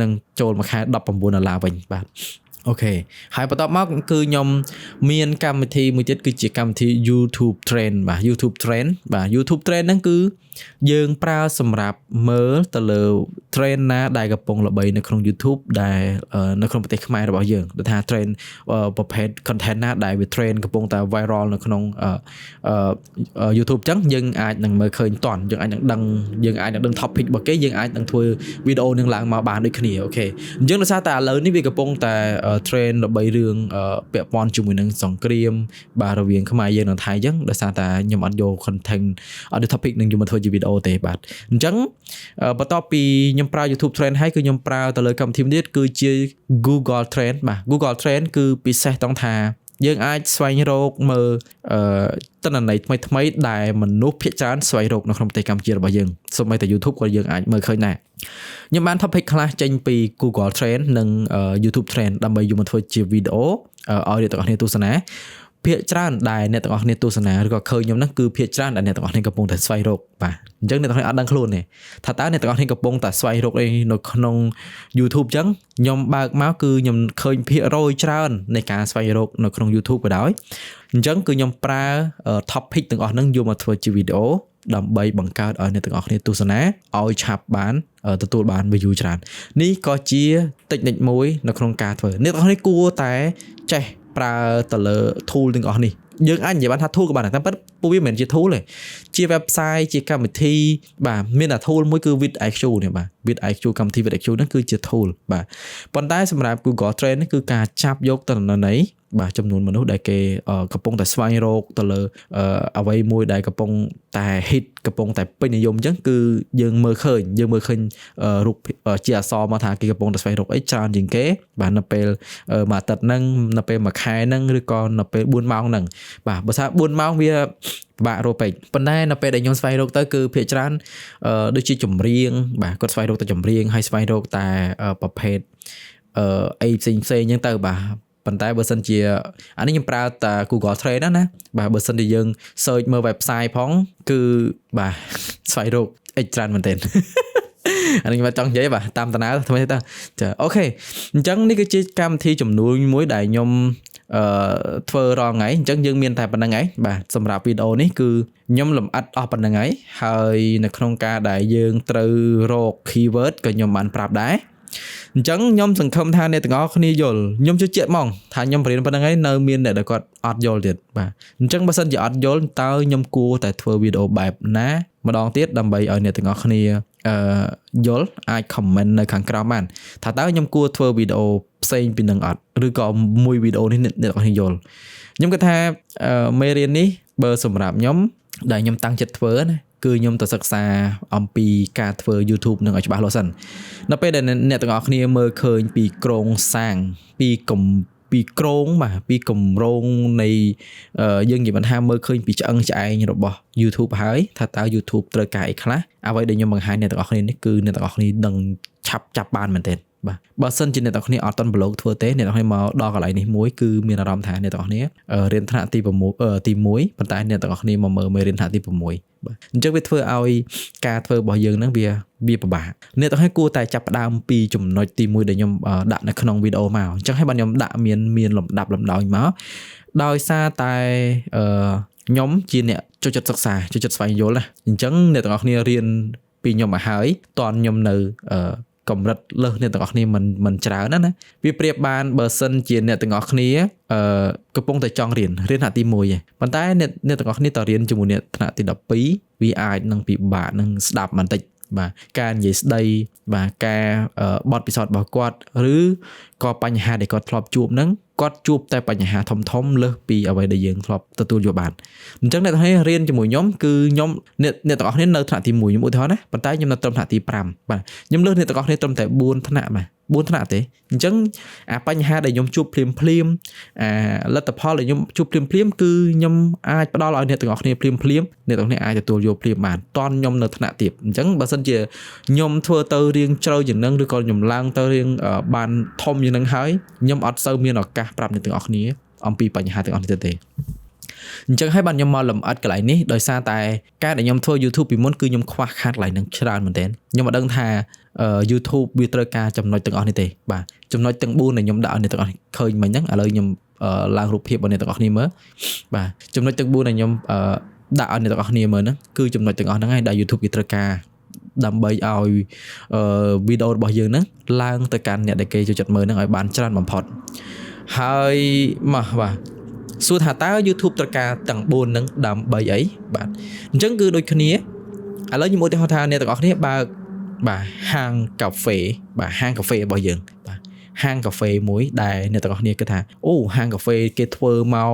នឹងចូលមួយខែ$19វិញបាទអូខេហើយបន្ទាប់មកគឺខ្ញុំមានកម្មវិធីមួយទៀតគឺជាកម្មវិធី YouTube Trend បាទ YouTube Trend បាទ YouTube Trend ហ្នឹងគឺយើងប្រើសម្រាប់មើលទៅលើ trend ណាដែលកំពុងល្បីនៅក្នុង YouTube ដែលនៅក្នុងប្រទេសខ្មែររបស់យើងដូចថា trend ប្រភេទ content ណាដែលវា trend កំពុងតែ viral នៅក្នុងYouTube ចឹងយើងអាចនឹងមើលឃើញតន់យើងអាចនឹងដឹង topic របស់គេយើងអាចនឹងធ្វើវីដេអូនឹងឡើងមកបានដូចគ្នាអូខេអញ្ចឹងដោយសារតែឥឡូវនេះវាកំពុងតែ trend ល្បីរឿងពាក់ព័ន្ធជាមួយនឹងសង្គ្រាមបាទរវាងខ្មែរយើងនិងថៃចឹងដោយសារតែខ្ញុំអត់យក content អត់ topic នឹងយកមកធ្វើវីដេអូទេបាទអញ្ចឹងបន្ទាប់ពីខ្ញុំប្រើ YouTube Trend ហើយគឺខ្ញុំប្រើទៅលើកម្មវិធីទៀតគឺជា Google Trend បាទ Google Trend គឺពិសេសត្រង់ថាយើងអាចស្វែងរកមើលទិន្នន័យថ្មីៗដែលមនុស្សភាគច្រើនស្វែងរកនៅក្នុងប្រទេសកម្ពុជារបស់យើងសូម្បីតែ YouTube ក៏យើងអាចមើលឃើញដែរខ្ញុំបាន topic ខ្លះចេញពី Google Trend និង YouTube Trend ដើម្បីយកមកធ្វើជាវីដេអូឲ្យអ្នកទាំងអស់គ្នាទស្សនាភាគច្រើនដែលអ្នកទាំងអស់គ្នាទស្សនាឬក៏ឃើញខ្ញុំហ្នឹងគឺភាគច្រើនដែលអ្នកទាំងអស់គ្នាកំពុងតែស្វែងរកបាទអញ្ចឹងអ្នកទាំងអស់គ្នាអត់ដឹងខ្លួនទេថាតើអ្នកទាំងអស់គ្នាកំពុងតែស្វែងរកអីនៅក្នុង YouTube អញ្ចឹងខ្ញុំបើកមកគឺខ្ញុំឃើញភាគរយច្រើននៃការស្វែងរកនៅក្នុង YouTube ក៏ដោយអញ្ចឹងគឺខ្ញុំប្រើ topic ទាំងអស់ហ្នឹងយកមកធ្វើជាវីដេអូដើម្បីបង្កើតឲ្យអ្នកទាំងអស់គ្នាទស្សនាឲ្យឆាប់បានទទួលបាន view ច្រើននេះក៏ជា technique មួយនៅក្នុងការធ្វើអ្នកទាំងអស់គ្នាគួរតែចេះប្រើទៅលើ tool ទាំងអស់នេះយើងអាចនិយាយបានថា tool ក៏បានតែប៉ុន្តែពួកវាមិនមែនជា tool ទេជា website ជាកម្មវិធីបាទមានតែ tool មួយគឺ vidIQ នេះបាទ vidIQ កម្មវិធី vidIQ ហ្នឹងគឺជា tool បាទប៉ុន្តែសម្រាប់ Google Trend នេះគឺការចាប់យកទិន្នន័យបាទចំនួនមនុស្សដែលគេកំពុងតែស្វែងរកទៅលើអ្វីមួយដែលកំពុងតែ hit កំពុងតែពេញនិយមអញ្ចឹងគឺយើងមើលឃើញរូបជាអក្សរមកថាគេកំពុងតែស្វែងរកអីច្រើនជាងគេបាទនៅពេលមួយអាទិត្យហ្នឹងនៅពេលមួយខែហ្នឹងឬក៏នៅពេល4ម៉ោងហ្នឹងបាទបើថា4ម៉ោងវាពិបាករកពេកប៉ុន្តែនៅពេលដែលខ្ញុំស្វែងរកទៅគឺភាគច្រើនដូចជាចម្រៀងបាទគាត់ស្វែងរកតែចម្រៀងហើយស្វែងរកតែប្រភេទអីផ្សេងអញ្ចឹងទៅបាទប៉ុន្តែបើសិនជាអានេះខ្ញុំប្រើតែ Google Trend ណាបាទបើសិនជាយើង search មើល website ផងគឺបាទស្វែងរកអិចច្រើនមែនទែនអានេះខ្ញុំចង់និយាយបាទតាមតាណាថ្មីទៅចាអូខេអញ្ចឹងនេះគឺជាកម្មវិធីជំនួយមួយដែលខ្ញុំធ្វើរាល់ថ្ងៃអញ្ចឹងយើងមានតែប៉ុណ្្នឹងឯងបាទសម្រាប់វីដេអូនេះគឺខ្ញុំលម្អិតអស់ប៉ុណ្្នឹងឯងហើយនៅក្នុងការដែលយើងត្រូវរក keyword ក៏ខ្ញុំបានប្រាប់ដែរអញ្ចឹងខ្ញុំសង្ឃឹមថាអ្នកទាំងអស់គ្នាយល់ខ្ញុំជឿជាក់ហ្មងថាខ្ញុំបរៀនប៉ុណ្្នឹងឯងនៅមានអ្នកដែលគាត់អត់យល់ទៀតបាទអញ្ចឹងបើសិនជាអត់យល់តើខ្ញុំគួរតែធ្វើវីដេអូបែបណាម្ដងទៀតដើម្បីឲ្យអ្នកទាំងអស់គ្នាយល់អាច comment នៅខាងក្រោមបានថាតើខ្ញុំគួរធ្វើវីដេអូផ្សេងពីនឹងអត់ឬក៏មួយវីដេអូនេះអ្នកទាំងអស់គ្នាយល់ខ្ញុំគិតថាមេរៀននេះបើសម្រាប់ខ្ញុំដែលខ្ញុំតាំងចិត្តធ្វើណា គឺខ្ញុំទៅសិក្សាអំពីការធ្វើ YouTube នឹងឲ្យច្បាស់លាស់សិនដល់ពេលដែលអ្នកទាំងអស់គ្នាមើលឃើញពីក្រងសាងពីក្រងបាទពីកម្រងនៃយើងនិយាយថាមើលឃើញពីឆ្អឹងឆ្អែងរបស់ YouTube ហើយថាតើ YouTube ត្រូវការអីខ្លះអ្វីដែលខ្ញុំបង្ហាញអ្នកទាំងអស់គ្នានេះគឺអ្នកទាំងអស់គ្នានឹងឆាប់ចាប់បានមែនទេបាទបើសិនជាអ្នកទាំងអស់គ្នាអត់តន់ប្លុកធ្វើទេអ្នកទាំងអស់គ្នាមកដល់កន្លែងនេះមួយគឺមានអារម្មណ៍ថាអ្នកទាំងអស់គ្នារៀនថ្នាក់ទី1ប៉ុន្តែអ្នកទាំងអស់គ្នាមកមើលមេរៀនថ្នាក់ទី6បាទអញ្ចឹងវាធ្វើឲ្យការធ្វើរបស់យើងហ្នឹងវាពិបាកអ្នកទាំងអស់គ្នាគួរតែចាប់ផ្ដើមពីចំណុចទី1ដែលខ្ញុំដាក់នៅក្នុងវីដេអូមកអញ្ចឹងហើយបាទខ្ញុំដាក់មានលំដាប់លំដោយមកដោយសារតែខ្ញុំជាអ្នកចូលចិត្តសិក្សាចូលចិត្តស្វែងយល់ណាអញ្ចឹងអ្នកទាំងអស់គ្នារៀនពីខ្ញុំមកហើយតន់ខ្ញុំនៅកម្រិតលើសអ្នកទាំងអស់គ្នាមិនច្រើនណាវាប្រៀបបានបើសិនជាអ្នកទាំងអស់គ្នាកំពុងតែចង់រៀនថ្នាក់ទី1ឯងប៉ុន្តែអ្នកទាំងអស់គ្នាតរៀនជាមួយអ្នកថ្នាក់ទី12វាអាចនឹងពិបាកនឹងស្ដាប់បន្តិចបាទការនិយាយស្ដីបាទការបទពិសោធន៍របស់គាត់ឬក៏បញ្ហាដែលគាត់ធ្លាប់ជួបហ្នឹងគាត់ជួបតែបញ្ហាធំលើសពីអ្វីដែលយើងធ្លាប់ទទួលយកបានអញ្ចឹងអ្នកទាំងអស់គ្នារៀនជាមួយខ្ញុំគឺខ្ញុំអ្នកទាំងអស់គ្នានៅថ្នាក់ទី1ខ្ញុំឧទាហរណ៍ណាប៉ុន្តែខ្ញុំនៅត្រឹមថ្នាក់ទី5បាទខ្ញុំលើសអ្នកទាំងអស់គ្នាត្រឹមតែ4ថ្នាក់បាទ4ថ្នាក់ទេអញ្ចឹងអាបញ្ហាដែលខ្ញុំជួបភ្លាមអាលទ្ធផលដែលខ្ញុំជួបភ្លាមគឺខ្ញុំអាចផ្ដល់ឲ្យអ្នកទាំងអស់គ្នាភ្លាមអ្នកទាំងអស់គ្នាអាចទទួលយកភ្លាមបានតន់ខ្ញុំនៅថ្នាក់ទៀតអញ្ចឹងបើសិនជាខ្ញុំធ្វើទៅរៀងជ្រៅជាងនឹងឬក៏ខ្ញុំឡើងទៅរៀងបានធំជាងនឹងហើយខ្ញុំអត់សូវមានឱកាសប្រាប់អ្នកទាំងអស់គ្នាអំពីបញ្ហាទាំងអស់នេះទេអញ្ចឹងហើយបានខ្ញុំមកលំអិតកន្លែងនេះដោយសារតែការដែលខ្ញុំធ្វើ YouTube ពីមុនគឺខ្ញុំខ្វះខាតកន្លែងហ្នឹងច្រើនមែនទែនខ្ញុំអត់ដឹងថា YouTube វាត្រូវការចំណុចទាំងអស់នេះទេបាទចំណុចទាំង4ដែលខ្ញុំដាក់ឲ្យអ្នកទាំងអស់ឃើញមិញហ្នឹងឥឡូវខ្ញុំឡើងរូបភាពរបស់អ្នកទាំងអស់គ្នាមើលបាទចំណុចទាំង4ដែលខ្ញុំដាក់ឲ្យអ្នកទាំងអស់គ្នាមើលហ្នឹងគឺចំណុចទាំងអស់ហ្នឹងហើយដែល YouTube វាត្រូវការដើម្បីឲ្យវីដេអូរបស់យើងហ្នឹងឡើងទៅកាន់អ្នកដែលគេចូលចិត្តមើលហ្នឹងឲ្យបានច្រើនបំផុតហើយមកបាទសួរថាតើ YouTube ត្រូវការទាំង4ហ្នឹងដើម្បីអីបាទអញ្ចឹងគឺដូចគ្នាឥឡូវខ្ញុំឧទាហរណ៍ថាអ្នកទាំងអស់គ្នាបើកបាទហាងកាហ្វេបាទហាងកាហ្វេរបស់យើងបាទហាងកាហ្វេមួយដែលអ្នកទាំងអស់គ្នាគិតថាអូហាងកាហ្វេគេធ្វើមក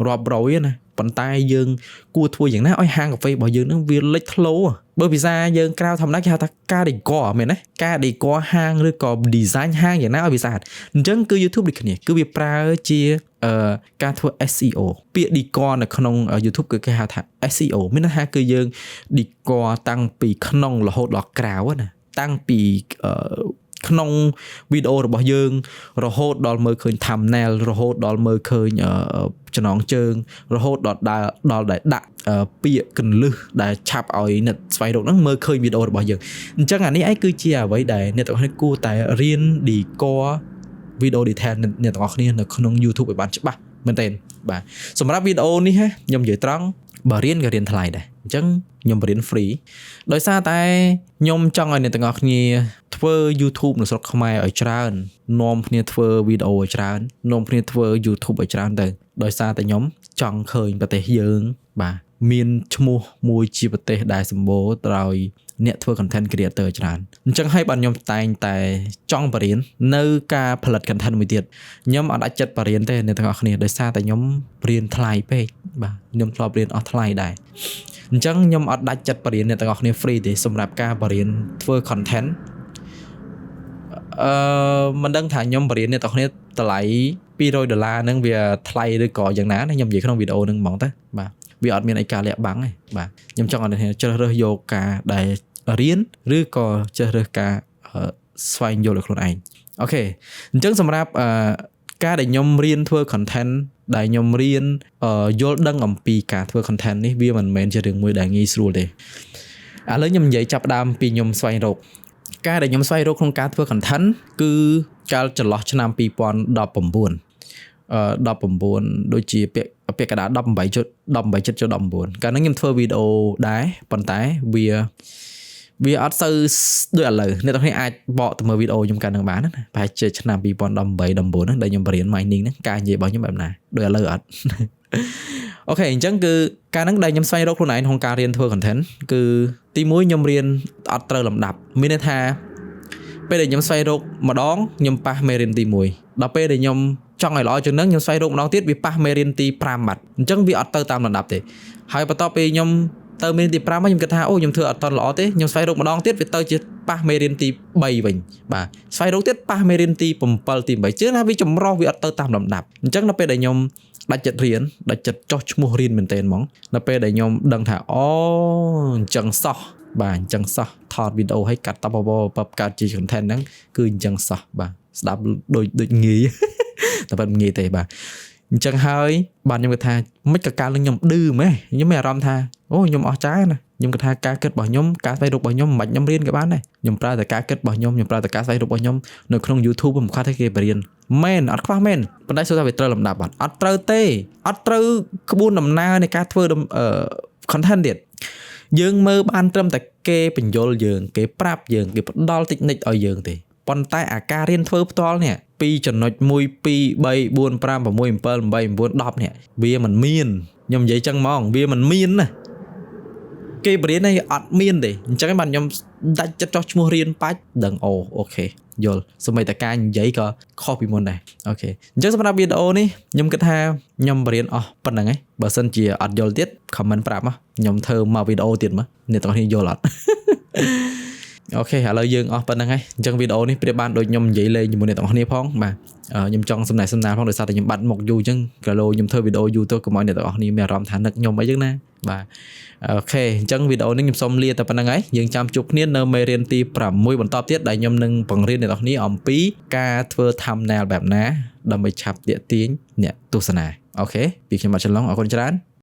រាប់រយណាប៉ុន្តែយើងគួរធ្វើយ៉ាងណាឲ្យហាងកាហ្វេរបស់យើងនឹងវាលេចធ្លោបើភាសាយើងក្រៅធម្មតាគេហៅថាការ decor មែនណាការ decor ហាងឬក៏ design ហាងយ៉ាងណាឲ្យវាស្អាតអញ្ចឹងគឺ YouTube ដូចគ្នាគឺវាប្រើជាការធ្វើ SEO ពាក្យ decor នៅក្នុង YouTube គឺគេហៅថា SEO មានន័យថាគឺយើង decor តាំងពីក្នុងរហូតដល់ក្រៅណាតាំងពីក្នុងវីដេអូរបស់យើងរហូតដល់មើលឃើញ thumbnail រហូតដល់មើលឃើញចំណងជើងរហូតដល់ដែលដាក់ពាក្យកន្លឹះដែលឆាប់ឲ្យអ្នកស្វែងរកហ្នឹងមើលឃើញវីដេអូរបស់យើងអញ្ចឹងអានេះឯងគឺជាអ្វីដែលអ្នកទាំងអស់គ្នាគួរតែរៀន decor វីដេអូ detail អ្នកទាំងអស់គ្នានៅក្នុង YouTube ឲ្យបានច្បាស់មែនទេបាទសម្រាប់វីដេអូនេះខ្ញុំនិយាយត្រង់បើរៀនក៏រៀនថ្លៃដែរអញ្ចឹងខ្ញុំរៀន free ដោយសារតែខ្ញុំចង់ឲ្យអ្នកទាំងអស់គ្នាធ្វើ YouTube នៅស្រុកខ្មែរឲ្យច្រើននាំគ្នាធ្វើវីដេអូឲ្យច្រើននាំគ្នាធ្វើ YouTube ឲ្យច្រើនទៅដោយសារតែខ្ញុំចង់ឃើញប្រទេសយើងបាទមានឈ្មោះមួយជាប្រទេសដែលសម្បូរដោយអ្នកធ្វើ content creator ច្រើនអញ្ចឹងហើយបាទខ្ញុំតែងតែចង់បរៀននៅការផលិត content មួយទៀតខ្ញុំអត់ដាច់ចិត្តបរៀនទេអ្នកទាំងអស់គ្នាដោយសារតែខ្ញុំរៀនថ្លៃពេកបាទខ្ញុំធ្លាប់រៀនអស់ថ្លៃដែរអញ្ចឹងខ្ញុំអត់ដាច់ចិត្តបរៀនអ្នកទាំងអស់គ្នា free ទេសម្រាប់ការបរៀនធ្វើ content មិនដឹងថាខ្ញុំបរៀនអ្នកទាំងអស់គ្នាតម្លៃ$200ហ្នឹងវាថ្លៃឬក៏យ៉ាងណាខ្ញុំនិយាយក្នុងវីដេអូហ្នឹងហ្មងទៅបាទវាអត់មានអីការលាក់បាំងទេបាទខ្ញុំចង់ឲ្យអ្នកជ្រើសរើសយកការដែលរៀនឬក៏ជ្រើសរើសការស្វែងយល់ឲ្យខ្លួនឯងអូខេអញ្ចឹងសម្រាប់ការដែលខ្ញុំរៀនធ្វើ content ដែលខ្ញុំរៀនយល់ដឹងអំពីការធ្វើ content នេះវាមិនមែនជារឿងមួយដែលងាយស្រួលទេឥឡូវខ្ញុំនិយាយចាប់ផ្ដើមពីខ្ញុំស្វែងរកការដែលខ្ញុំស្វែងរកក្នុងការធ្វើ content គឺកាលចន្លោះឆ្នាំ2019 ដូចជាពាក្យកណ្ដាល18.19កាលហ្នឹងខ្ញុំធ្វើវីដេអូដែរប៉ុន្តែវាអត់សូវដូចឥឡូវអ្នកទាំងនេះអាចបកទៅមើលវីដេអូខ្ញុំកាលហ្នឹងបានណាប្រហែលជាឆ្នាំ2018 19ហ្នឹងដែលខ្ញុំបរៀន mining ហ្នឹងការនិយាយរបស់ខ្ញុំបែបណាដូចឥឡូវអត់អូខេអញ្ចឹងគឺការហ្នឹងដែលខ្ញុំស្វែងរកខ្លួនឯងក្នុងការរៀនធ្វើ content គឺទី1ខ្ញុំរៀនអត់ត្រូវលំដាប់មានន័យថាពេលដែលខ្ញុំស្វែងរកម្ដងខ្ញុំប៉ះមេរៀនទី1ដល់ពេលដែលខ្ញុំចង់ឲ្យល្អជាងហ្នឹងខ្ញុំស្វែងរកម្ដងទៀតវាប៉ះមេរៀនទី5បាត់អញ្ចឹងវាអត់ទៅតាមលំដាប់ទេហើយបន្ទាប់ពីខ្ញុំ ទៅមេរៀនទី5ខ្ញុំគិតថាអូខ្ញុំធ្វើអត់តល្អទេខ្ញុំស្វែងរកម្ដងទៀតវាទៅជាប៉ះមេរៀនទី3វិញបាទស្វែងរកទៀតប៉ះមេរៀនទី7ទី8ជឿថាវាចម្រោះវាអត់ទៅតាមលំដាប់អញ្ចឹងនៅពេលដែលខ្ញុំដាច់ចិត្តរៀនដាច់ចិត្តចោះឈ្មោះរៀនមែនតើហ្មងនៅពេលដែលខ្ញុំដឹងថាអូអញ្ចឹងសោះបាទអញ្ចឹងសោះថតវីដេអូឲ្យកាត់តបកើតជា content ហ្នឹងគឺអញ្ចឹងសោះបាទស្ដាប់ដូចងាយតែប៉ិតងាយទេបាទអញ្ចឹងហើយបាទខ្ញុំគិតថាមិនក៏កាលនឹងខ្ញុំឌឺម៉េះខ្ញុំមានអារម្មណ៍ថាអូខ្ញុំអស់ចាណាខ្ញុំគិតថាការគិតរបស់ខ្ញុំការស្វែងរករបស់ខ្ញុំមិនបាច់ខ្ញុំរៀនក៏បានដែរខ្ញុំប្រើតែការគិតរបស់ខ្ញុំប្រើតែការស្វែងរករបស់ខ្ញុំនៅក្នុង YouTube មិនខ្វះតែគេបរៀនមែនអត់ខ្វះមែនប៉ុន្តែសូមថាវាត្រូវលំដាប់អត់ត្រូវទេអត់ត្រូវក្បួនដំណើរនៃការធ្វើ content ទៀតយើងមើលបានត្រឹមតែគេបញ្យលយើងគេប្រាប់យើងគេផ្ដល់តិចនិចឲ្យយើងទេប៉ុន្តែអាការរៀនធ្វើផ្ទាល់នេះ2.1 2 3 4 5 6 7 8 9 10នេះវាមិនមានខ្ញុំនិយាយចឹងហ្មងវាមិនមានណាគេបរៀននេះអត់មានទេអញ្ចឹងបានខ្ញុំដាច់ចិត្តចោះឈ្មោះរៀនបាច់ដឹងអូខេយល់សម្បីតែការនិយាយក៏ខុសពីមុនដែរអូខេអញ្ចឹងសម្រាប់វីដេអូនេះខ្ញុំគិតថាខ្ញុំបរៀនអស់ប៉ុណ្្នឹងឯងបើសិនជាអត់យល់ទៀត comment ប្រាប់មកខ្ញុំធ្វើមកវីដេអូទៀតមកអ្នកទាំងគ្នាយល់អត់អូខេឥឡូវយើងអស់ប៉ុណ្្នឹងហើយអញ្ចឹងវីដេអូនេះប្រៀបបានដូចខ្ញុំនិយាយលេងជាមួយអ្នកទាំងគ្នាផងបាទខ្ញុំចង់សំណេះសំណាលផងដោយសារតែខ្ញុំបាត់មុខយូរអញ្ចឹងកាលខ្ញុំធ្វើវីដេអូយូរទៅកុំឲ្យអ្នកទាំងគ្នាមានអារម្មណ៍ថានឹកខ្ញុំអីចឹងណាបាទអូខេអញ្ចឹងវីដេអូនេះខ្ញុំសូមលាតែប៉ុណ្្នឹងហើយយើងចាំជួបគ្នានៅមេរៀនទី6បន្តទៀតដែលខ្ញុំនឹងបង្រៀនអ្នកទាំងគ្នាអំពីការធ្វើ thumbnail បែបណាដើម្បីឆាប់ទាក់ទាញអ្នកទស្សនាអូខេពីខ្ញុំបាទច្រឡំអរគុណច្រើន